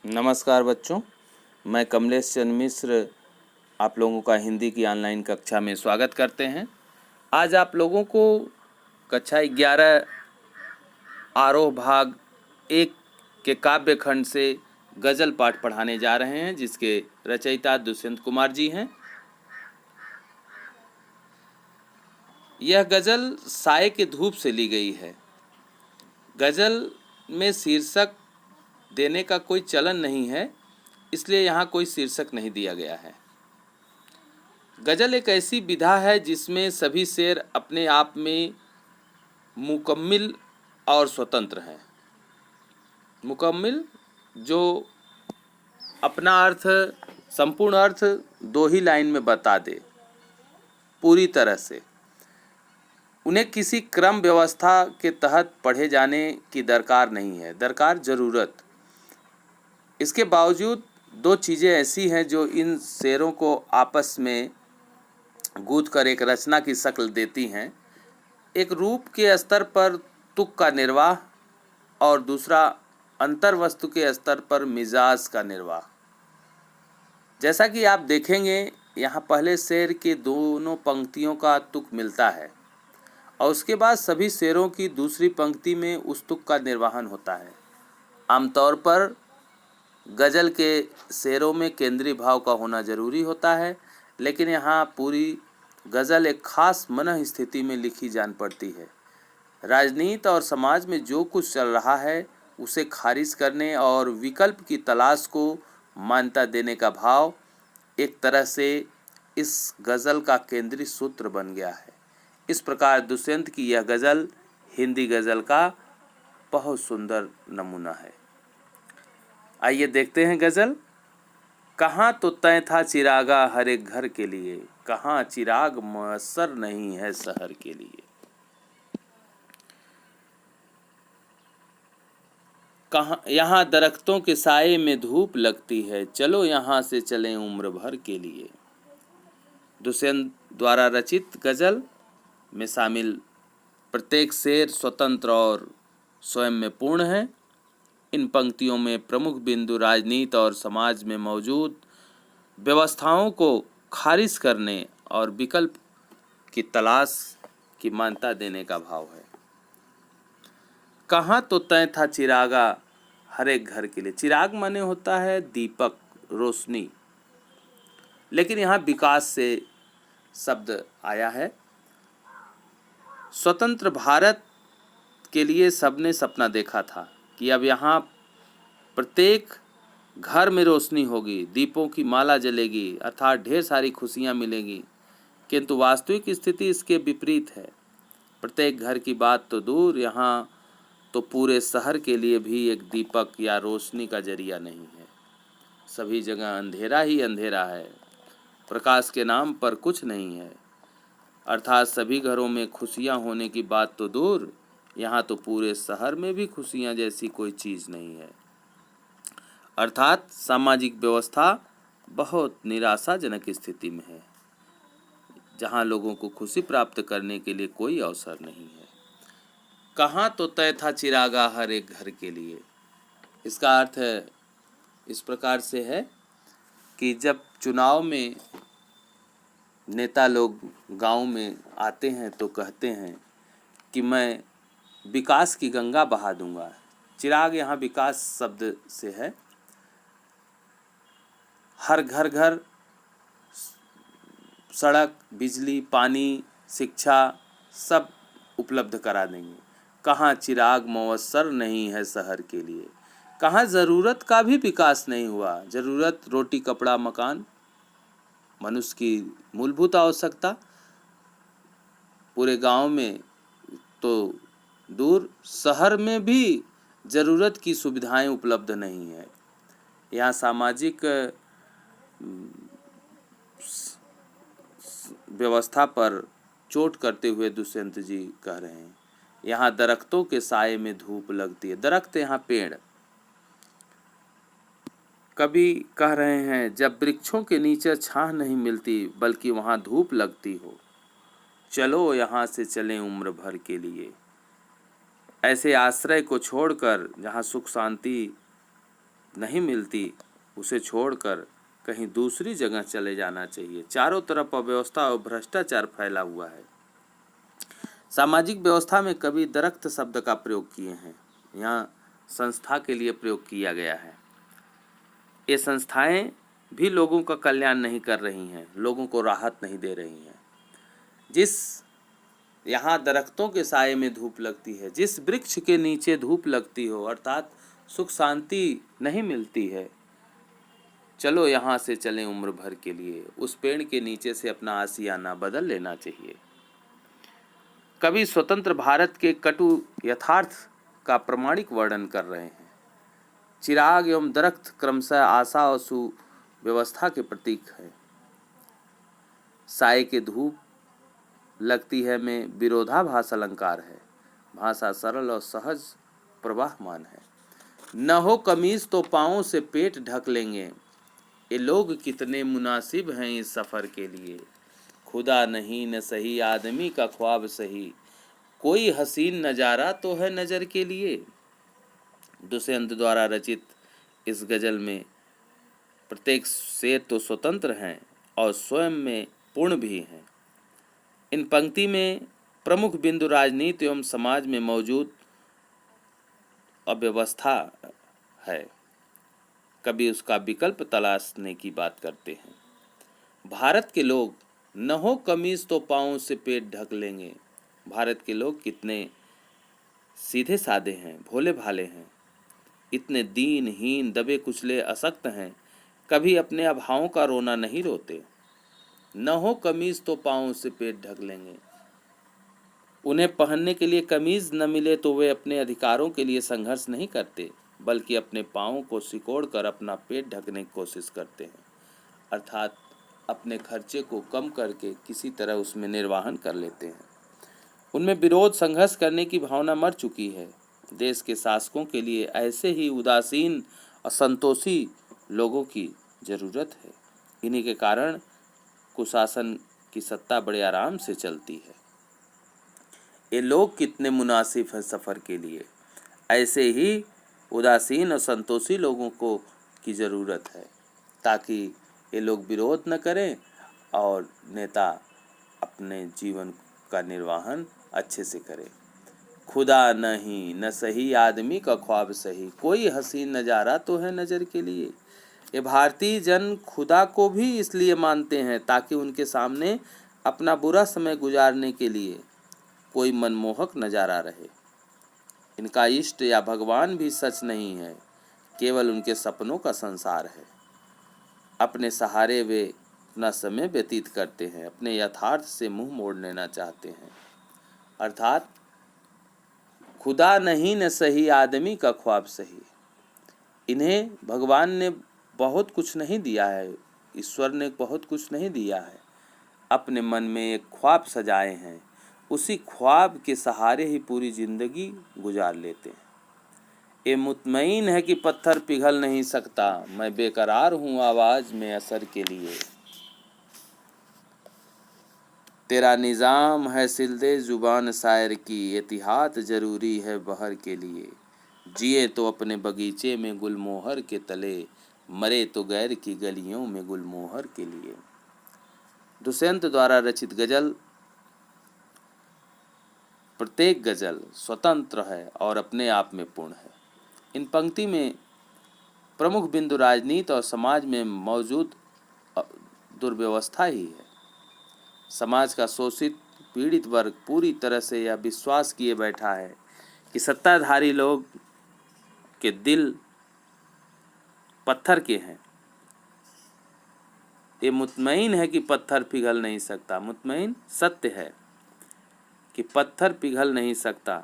नमस्कार बच्चों, मैं कमलेश चंद्र मिश्र आप लोगों का हिंदी की ऑनलाइन कक्षा में स्वागत करते हैं। आज आप लोगों को कक्षा 11 आरोह भाग 1 के काव्य खंड से गज़ल पाठ पढ़ाने जा रहे हैं, जिसके रचयिता दुष्यंत कुमार जी हैं। यह गज़ल साये के धूप से ली गई है। गज़ल में शीर्षक देने का कोई चलन नहीं है, इसलिए यहाँ कोई शीर्षक नहीं दिया गया है। गज़ल एक ऐसी विधा है जिसमें सभी शेर अपने आप में मुकम्मिल और स्वतंत्र हैं। मुकम्मिल जो अपना अर्थ, संपूर्ण अर्थ 2 ही लाइन में बता दे पूरी तरह से। उन्हें किसी क्रम व्यवस्था के तहत पढ़े जाने की दरकार नहीं है, दरकार ज़रूरत। इसके बावजूद 2 चीज़ें ऐसी हैं जो इन शेरों को आपस में गूंथ कर एक रचना की शक्ल देती हैं। एक रूप के स्तर पर तुक का निर्वाह और दूसरा अंतर वस्तु के स्तर पर मिजाज का निर्वाह। जैसा कि आप देखेंगे, यहाँ पहले शेर के दोनों पंक्तियों का तुक मिलता है और उसके बाद सभी शेरों की दूसरी पंक्ति में उस तुक का निर्वहन होता है। आमतौर पर गज़ल के शेरों में केंद्रीय भाव का होना ज़रूरी होता है, लेकिन यहाँ पूरी गज़ल एक खास मन स्थिति में लिखी जान पड़ती है। राजनीति और समाज में जो कुछ चल रहा है उसे खारिज करने और विकल्प की तलाश को मान्यता देने का भाव एक तरह से इस गज़ल का केंद्रीय सूत्र बन गया है। इस प्रकार दुष्यंत की यह गज़ल हिंदी गज़ल का बहुत सुंदर नमूना है। आइए देखते हैं गज़ल। कहाँ तो तय था चिरागा हर एक घर के लिए, कहाँ चिराग मयस्सर नहीं है शहर के लिए। कहाँ यहाँ दरख्तों के साये में धूप लगती है, चलो यहाँ से चलें उम्र भर के लिए। दुष्यंत द्वारा रचित गज़ल में शामिल प्रत्येक शेर स्वतंत्र और स्वयं में पूर्ण है। इन पंक्तियों में प्रमुख बिंदु राजनीति और समाज में मौजूद व्यवस्थाओं को खारिज करने और विकल्प की तलाश की मान्यता देने का भाव है। कहाँ तो तय था चिरागा हर एक घर के लिए। चिराग माने होता है दीपक, रोशनी, लेकिन यहाँ विकास से शब्द आया है। स्वतंत्र भारत के लिए सबने सपना देखा था कि अब यहाँ प्रत्येक घर में रोशनी होगी, दीपों की माला जलेगी, अर्थात ढेर सारी खुशियाँ मिलेंगी। किंतु वास्तविक स्थिति इसके विपरीत है। प्रत्येक घर की बात तो दूर, यहाँ तो पूरे शहर के लिए भी एक दीपक या रोशनी का जरिया नहीं है। सभी जगह अंधेरा ही अंधेरा है, प्रकाश के नाम पर कुछ नहीं है। अर्थात सभी घरों में खुशियाँ होने की बात तो दूर, यहाँ तो पूरे शहर में भी खुशियाँ जैसी कोई चीज़ नहीं है। अर्थात सामाजिक व्यवस्था बहुत निराशाजनक स्थिति में है, जहाँ लोगों को खुशी प्राप्त करने के लिए कोई अवसर नहीं है। कहाँ तो तय था चिरागा हर एक घर के लिए। इसका अर्थ है इस प्रकार से है कि जब चुनाव में नेता लोग गांव में आते हैं तो कहते हैं कि मैं विकास की गंगा बहा दूंगा। चिराग यहाँ विकास शब्द से है। हर घर घर सड़क, बिजली, पानी, शिक्षा सब उपलब्ध करा देंगे। कहाँ चिराग मयस्सर नहीं है शहर के लिए। कहाँ ज़रूरत का भी विकास नहीं हुआ। ज़रूरत रोटी, कपड़ा, मकान, मनुष्य की मूलभूत आवश्यकता पूरे गांव में तो दूर, शहर में भी ज़रूरत की सुविधाएं उपलब्ध नहीं है। यहाँ सामाजिक व्यवस्था पर चोट करते हुए दुष्यंत जी कह रहे हैं, यहाँ दरख्तों के साये में धूप लगती है। दरख्त यहाँ पेड़। कभी कह रहे हैं जब वृक्षों के नीचे छाह नहीं मिलती बल्कि वहाँ धूप लगती हो, चलो यहाँ से चलें उम्र भर के लिए। ऐसे आश्रय को छोड़कर जहाँ सुख शांति नहीं मिलती उसे छोड़कर कहीं दूसरी जगह चले जाना चाहिए। चारों तरफ अव्यवस्था और भ्रष्टाचार फैला हुआ है। सामाजिक व्यवस्था में कभी दरख्त शब्द का प्रयोग किए हैं, यहाँ संस्था के लिए प्रयोग किया गया है। ये संस्थाएं भी लोगों का कल्याण नहीं कर रही हैं, लोगों को राहत नहीं दे रही हैं। जिस यहाँ दरख्तों के साये में धूप लगती है, जिस वृक्ष के नीचे धूप लगती हो, अर्थात सुख शांति नहीं मिलती है, चलो यहाँ से चलें उम्र भर के लिए। उस पेड़ के नीचे से अपना आशियाना बदल लेना चाहिए। कवि स्वतंत्र भारत के कटु यथार्थ का प्रमाणिक वर्णन कर रहे हैं। चिराग एवं दरख्त क्रमशः आशा और सुव्यवस्था के प्रतीक है। साये के धूप लगती है में विरोधाभास अलंकार है। भाषा सरल और सहज प्रवाहमान है। न हो कमीज तो पाँव से पेट ढक लेंगे, ये लोग कितने मुनासिब हैं इस सफ़र के लिए। खुदा नहीं न सही आदमी का ख्वाब सही, कोई हसीन नज़ारा तो है नज़र के लिए। दुष्यंत द्वारा रचित इस गज़ल में प्रत्येक शेर तो स्वतंत्र हैं और स्वयं में पूर्ण भी हैं। इन पंक्ति में प्रमुख बिंदु राजनीति एवं समाज में मौजूद अव्यवस्था है। कभी उसका विकल्प तलाशने की बात करते हैं। भारत के लोग न हो कमीज तो पाँव से पेट ढक लेंगे। भारत के लोग कितने सीधे साधे हैं, भोले भाले हैं, इतने दीनहीन दबे कुचले अशक्त हैं, कभी अपने अभावों का रोना नहीं रोते। न हो कमीज तो पाँव से पेट ढक लेंगे। उन्हें पहनने के लिए कमीज न मिले तो वे अपने अधिकारों के लिए संघर्ष नहीं करते, बल्कि अपने पाँवों को सिकोड़ कर अपना पेट ढकने की कोशिश करते हैं, अर्थात अपने खर्चे को कम करके किसी तरह उसमें निर्वाहन कर लेते हैं। उनमें विरोध संघर्ष करने की भावना मर चुकी है। देश के शासकों के लिए ऐसे ही उदासीन असंतोषी लोगों की जरूरत है। इन्हीं के कारण कुशासन की सत्ता बड़े आराम से चलती है। ये लोग कितने मुनासिब हैं सफ़र के लिए, ऐसे ही उदासीन और संतोषी लोगों को की ज़रूरत है, ताकि ये लोग विरोध न करें और नेता अपने जीवन का निर्वाहन अच्छे से करें। खुदा नहीं न सही आदमी का ख्वाब सही, कोई हसीन नज़ारा तो है नज़र के लिए। ये भारतीय जन खुदा को भी इसलिए मानते हैं ताकि उनके सामने अपना बुरा समय गुजारने के लिए कोई मनमोहक नज़ारा रहे। इनका इष्ट या भगवान भी सच नहीं है, केवल उनके सपनों का संसार है। अपने सहारे वे अपना समय व्यतीत करते हैं, अपने यथार्थ से मुंह मोड़ लेना चाहते हैं, अर्थात खुदा नहीं न सही आदमी का ख्वाब सही। इन्हें भगवान ने बहुत कुछ नहीं दिया है, ईश्वर ने बहुत कुछ नहीं दिया है। अपने मन में एक ख्वाब सजाए हैं, उसी ख्वाब के सहारे ही पूरी जिंदगी गुजार लेते हैं। ये मुतमईन है कि पत्थर पिघल नहीं सकता, मैं बेकरार हूँ आवाज़ में असर के लिए। तेरा निज़ाम है सिलदे जुबान शायर की, एतिहाद ज़रूरी है बहर के लिए। जिए तो अपने बगीचे में गुलमोहर के तले, मरे तो गैर की गलियों में गुलमोहर के लिए। दुष्यंत द्वारा रचित गज़ल प्रत्येक गज़ल स्वतंत्र है और अपने आप में पूर्ण है। इन पंक्ति में प्रमुख बिंदु राजनीति और समाज में मौजूद दुर्व्यवस्था ही है। समाज का शोषित पीड़ित वर्ग पूरी तरह से यह विश्वास किए बैठा है कि सत्ताधारी लोग के दिल पत्थर के हैं। ये मुतमईन है कि पत्थर पिघल नहीं सकता, मुतमईन सत्य है कि पत्थर पिघल नहीं सकता,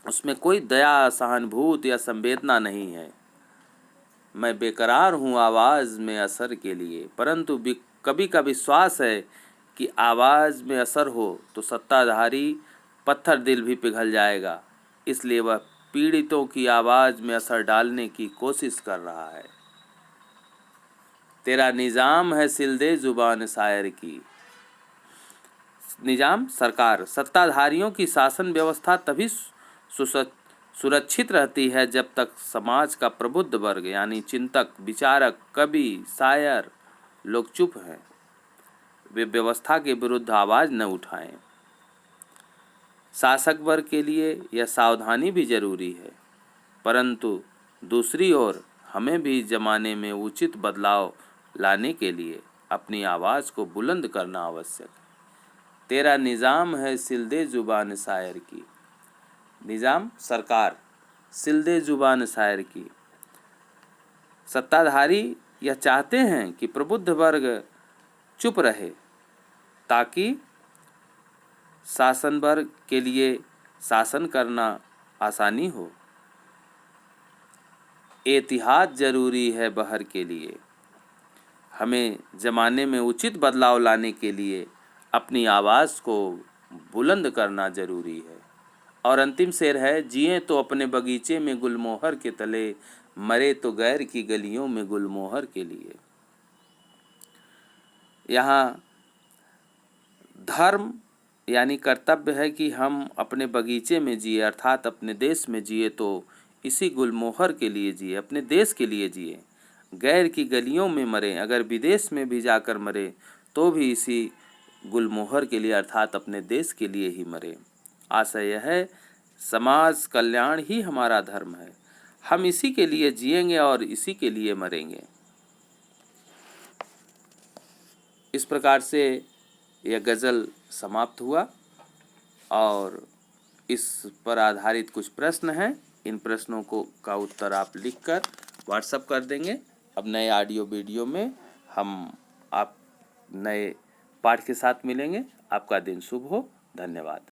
उसमें कोई दया सहानुभूति या संवेदना नहीं है। मैं बेकरार हूँ आवाज़ में असर के लिए, परंतु कभी का विश्वास है कि आवाज़ में असर हो तो सत्ताधारी पत्थर दिल भी पिघल जाएगा, इसलिए वह पीड़ितों की आवाज़ में असर डालने की कोशिश कर रहा है। तेरा निज़ाम है सिलदे जुबान शायर की। निजाम सरकार, सत्ताधारियों की शासन व्यवस्था तभी सुरक्षित रहती है जब तक समाज का प्रबुद्ध वर्ग यानी चिंतक, विचारक, कवि, शायर लोग चुप हैं, वे व्यवस्था के विरुद्ध आवाज न उठाएं। शासक वर्ग के लिए यह सावधानी भी जरूरी है, परंतु दूसरी ओर हमें भी जमाने में उचित बदलाव लाने के लिए अपनी आवाज़ को बुलंद करना आवश्यक है। तेरा निज़ाम है सिलदे जुबान शायर की, निज़ाम सरकार, सिलदे जुबान शायर की। सत्ताधारी यह चाहते हैं कि प्रबुद्ध वर्ग चुप रहे ताकि शासन वर्ग के लिए शासन करना आसानी हो। एतिहाद जरूरी है बहर के लिए, हमें ज़माने में उचित बदलाव लाने के लिए अपनी आवाज़ को बुलंद करना जरूरी है। और अंतिम शेर है, जिए तो अपने बगीचे में गुलमोहर के तले, मरे तो गैर की गलियों में गुलमोहर के लिए। यहाँ धर्म यानी कर्तव्य है कि हम अपने बगीचे में जिए, अर्थात अपने देश में जिए तो इसी गुलमोहर के लिए जिए, अपने देश के लिए जिए। गैर की गलियों में मरे, अगर विदेश में भी जाकर मरे तो भी इसी गुलमोहर के लिए अर्थात अपने देश के लिए ही मरे। आशय यह है, समाज कल्याण ही हमारा धर्म है, हम इसी के लिए जिएंगे और इसी के लिए मरेंगे। इस प्रकार से यह गज़ल समाप्त हुआ और इस पर आधारित कुछ प्रश्न हैं। इन प्रश्नों का उत्तर आप लिखकर व्हाट्सएप कर देंगे। अब नए ऑडियो वीडियो में हम आप नए पाठ के साथ मिलेंगे। आपका दिन शुभ हो। धन्यवाद।